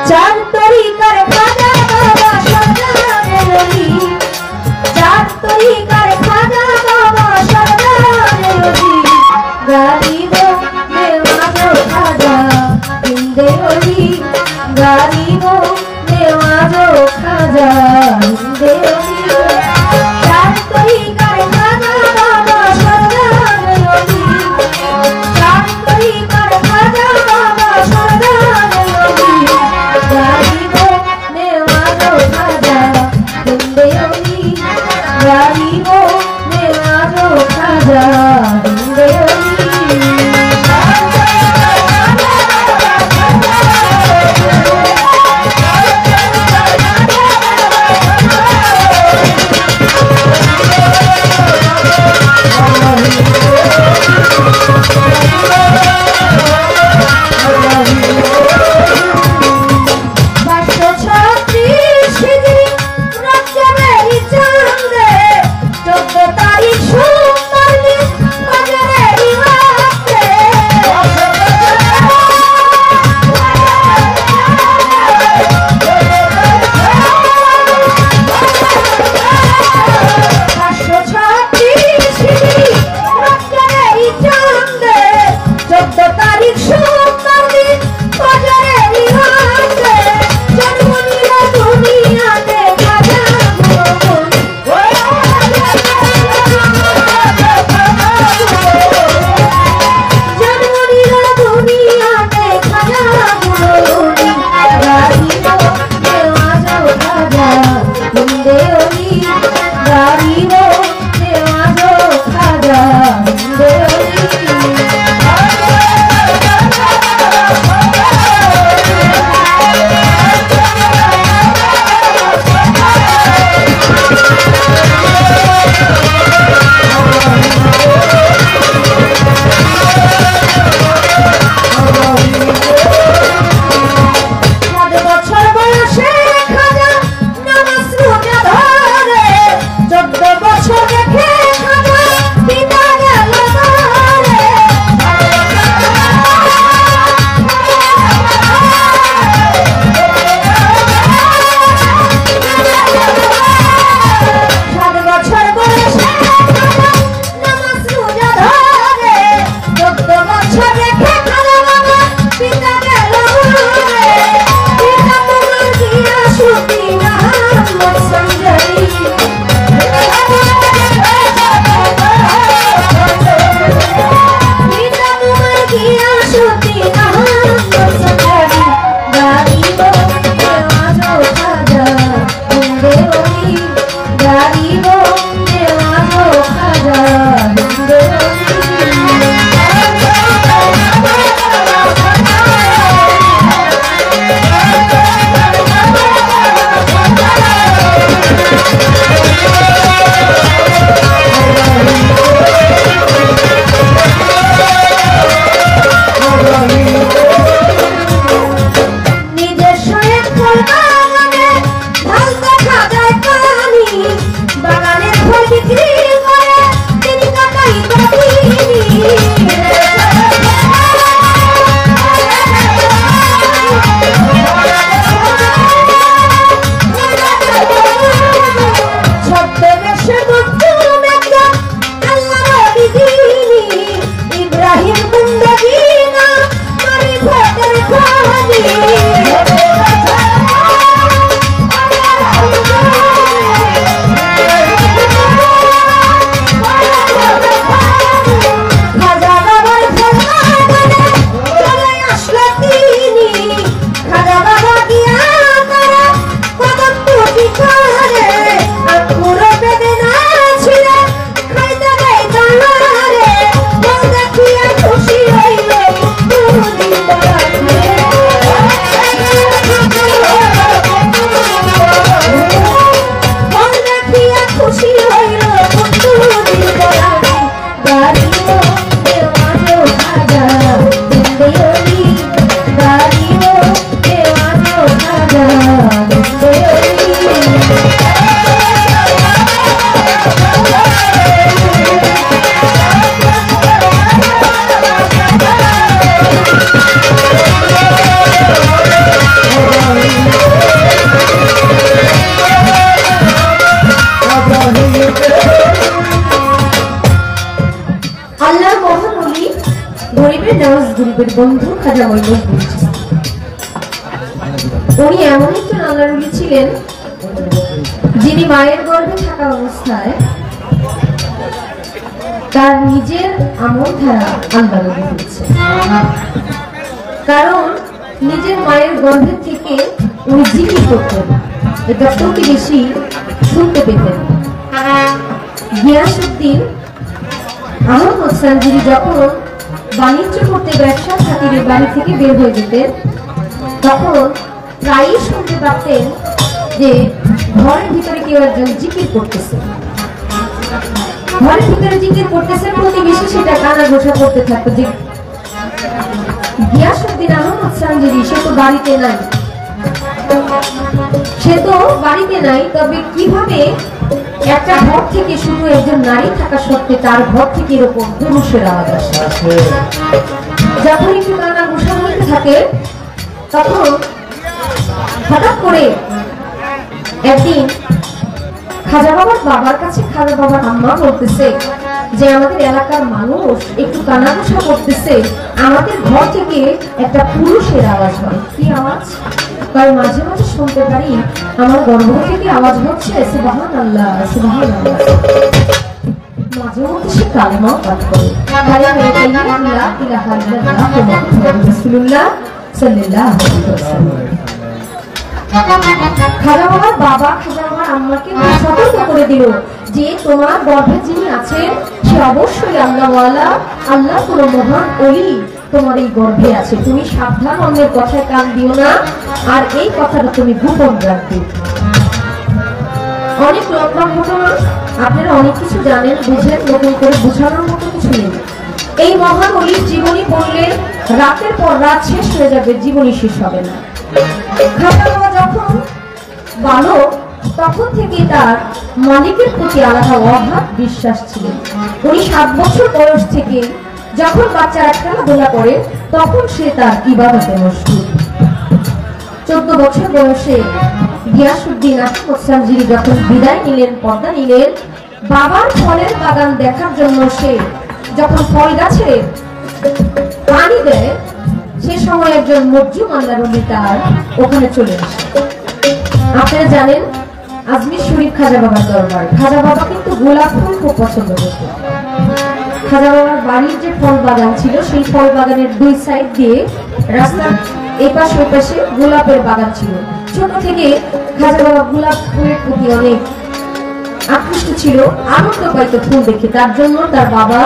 चार तरीकार खाजा बाबा सरदारेली चार तरीकार खाजा बाबा सरदारेली गरीब नेवाजो खाजा हिंदेली गरीब नेवाजो खाजा हिंदेली चार तरीकार खाजा बाबा सरदारेली चार तरीकार खाजा बाबा सरदारेली गरीब नेवाजो खाजा हिंदेली गरीब नेवाजो खाजा हिंदेली গরিবের বন্ধু খাজা মঈনুদ্দিন চিশতি। উনি এমন একজন আল্লাহর ওলি ছিলেন যিনি মায়ের গর্ভে থাকা অবস্থায় তার নিজের আমল ধারা আল্লাহর ওলি হয়েছে। কারণ নিজের মায়ের গর্ভে থেকে উনি জিকির করতেন, এটা প্রতিবেশী শুনতে পেতেন। গিয়াসউদ্দিন আহমদ সানজিরি যখন বাণিজ্য করতে ব্যবসার খাতিরে বাড়ি থেকে বের হয়ে যেতেন, তখন প্রায়ই শুনতে পারতেন যে ঘরের ভিতরে কেউ একজন জিকির করতেছে, ঘরের ভিতরে জিকির করতেছে। প্রতিবেশী সেটা কানা ঘোষা করতে থাকতো যে গিয়াসউদ্দিন আহমদ সানজিরি সে তো বাড়িতে নাই, তবে কিভাবে একটা ঘর থেকে শুধু একজন নারী থাকা সত্ত্বে তার ঘর থেকে এরকম পুরুষের আওয়াজ আসে। যখন একটু কানা ঘোষা হতে থাকে তখন হঠাৎ করে একদিন খাজা বাবার বাবার কাছে খাজা বাবার আম্মা বলতেছে যে আমাদের এলাকার মানুষ একটু কানাঘুষা করতেছে, আমাদের ঘর থেকে একটা পুরুষের আওয়াজ হয়। কি আওয়াজ? কারণ মাঝে মাঝে শুনতে পারি আমার গর্ভ থেকে আওয়াজ হচ্ছে সুবহানাল্লাহ সুবহানাল্লাহ। মাঝে মধ্যে সে কালেমাও পাঠ করে, রাসূলুল্লাহ সাল্লাল্লাহু আলাইহি ওয়াসাল্লাম। খাজা বাবার বাবা খাজা বাবার আম্মাকে সতর্ক করে দিল যে তোমার গর্ভে যিনি আছেন সে অবশ্যই আল্লাহওয়ালা, আল্লাহ কোন মহান ওলি তোমার এই গর্ভে আছে, তুমি সাবধান, অন্যের কথায় কান দিও না, আর এই কথাটা তুমি গোপন রাখবে। অনেক লম্বা ঘটনা, আপনারা অনেক কিছু জানেন, বুঝেন, নতুন করে বোঝানোর মতো কিছু নেই। এই মহান ওলির জীবনী পড়লে রাতের পর রাত শেষ হয়ে যাবে, জীবনী শেষ হবে না। খাজা বাবা যখন বালক তখন থেকে তার মালিকের প্রতি আলাদা অগাধ বিশ্বাস ছিল। উনি 7 বছর বয়স থেকে যখন বাচ্চারা খেলাধুলা করে তখন সে তার ইবাদতে মশগুল। 14 বছর বয়সে গিয়াসউদ্দিন আহমদ সানজিরি যখন বিদায় নিলেন, পর্দা নিলেন, বাবার ফলের বাগান দেখার জন্য সে যখন ফল গাছে পানি দেয় সে সময় একজন মজলুম আল্লাহর ওলি তার ওখানে চলে আসে। আপনারা জানেন আজমির শরীফ খাজা বাবার দরবার, খাজা বাবা কিন্তু গোলাপ ফুল খুব পছন্দ করতেন। খাজা বাবার বাড়ির যে ফল বাগান ছিল সেই ফল বাগানের 2 সাইড দিয়ে রাস্তার এপাশ ওপাশে গোলাপের বাগান ছিল। ছোট থেকে খাজা বাবা গোলাপ ফুলের প্রতি অনেক আকৃষ্ট ছিল, আনন্দ পাইত ফুল দেখে। তার জন্য তার বাবা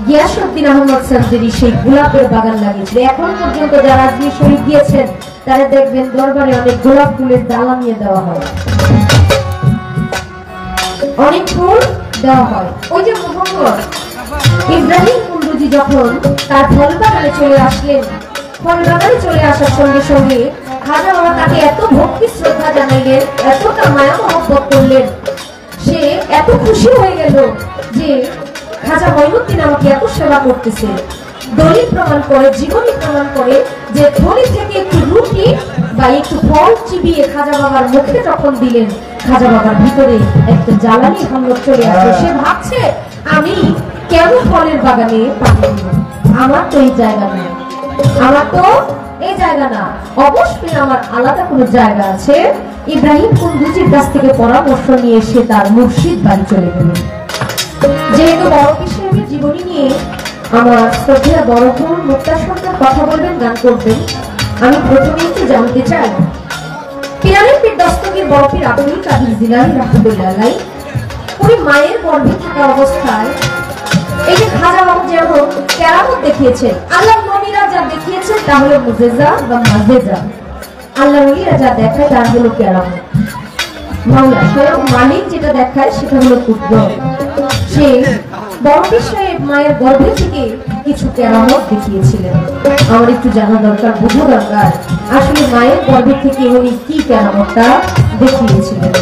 গিয়াসউদ্দিন আহমদ সানজিরি সেই গোলাপের বাগান লাগিয়েছিল। এখন পর্যন্ত যারা আজমির শরীফ গিয়েছেন তারা দেখবেন দরবারে অনেক গোলাপ ফুলের ডালা নিয়ে দেওয়া হয়, অনেক ফুল দেওয়া হয়। ওই যে মোহাম্মদ ইব্রাহিম কুন্ডুজি যখন তার ফল বাগানে চলে আসলেন, ফল বাগানে চলে আসার সঙ্গে সঙ্গে খাজা বাবা তাকে এত ভক্তি শ্রদ্ধা জানাইলেন, এতটা মায়া মহব্বত করলেন, সে এত খুশি হয়ে গেল যে খাজা মঈনুদ্দিন আমাকে এত সেবা করতেছে। দলিল প্রমাণ করে, জীবনী প্রমাণ করে যে থলি থেকে একটু রুটি বা একটু ফল চিবিয়ে খাজা বাবার মুখে যখন দিলেন, খাজা বাবার ভিতরে একটা জ্বালানি হামলা চলে আসলো। সে ভাবছে আমি কেন ফলের বাগানে পানি দিব, আমার তো এই জায়গা নেই, আমার তো এই জায়গা না, অবশ্যই আমার আলাদা কোনো জায়গা আছে। ইব্রাহিম কুন্ডুজির কাছ থেকে পরামর্শ নিয়ে সে তার মুর্শিদ বাড়ি চলে গেলেন। যেহেতু বড় সাহেবের জীবনী নিয়ে আমার শ্রদ্ধেয় বড় বোন মুক্তা সরকার কথা বলবেন, গান করবেন, আমি প্রথমে একটু জানতে চাই পিরামিড পীর দস্তগীর বড় পীর আব্দুল কাদের জিলানী রাহমাতুল্লাহ আলাইহি উনি মায়ের গর্ভে থাকা অবস্থায় এই যে খাজা বাবা যেমন কেরামত দেখিয়েছেন, আল্লাহর নবীরা যা দেখিয়েছেন তা হলো মুজিজা বা মাজেজা, আল্লাহর ওলিরা যা দেখায় তা হলো কেরামত। মাওলা স্বয়ং মালিক যেটা দেখায় সেটা হলো কুদরত। সে বড় পীর সাহেব মায়ের গর্ভে থেকে কিছু কেরামত দেখিয়েছিলেন। আমার একটু জানা দরকার, বোঝা দরকার আসলে মায়ের গর্ভে থেকে উনি কি কেরামতটা দেখিয়েছিলেন।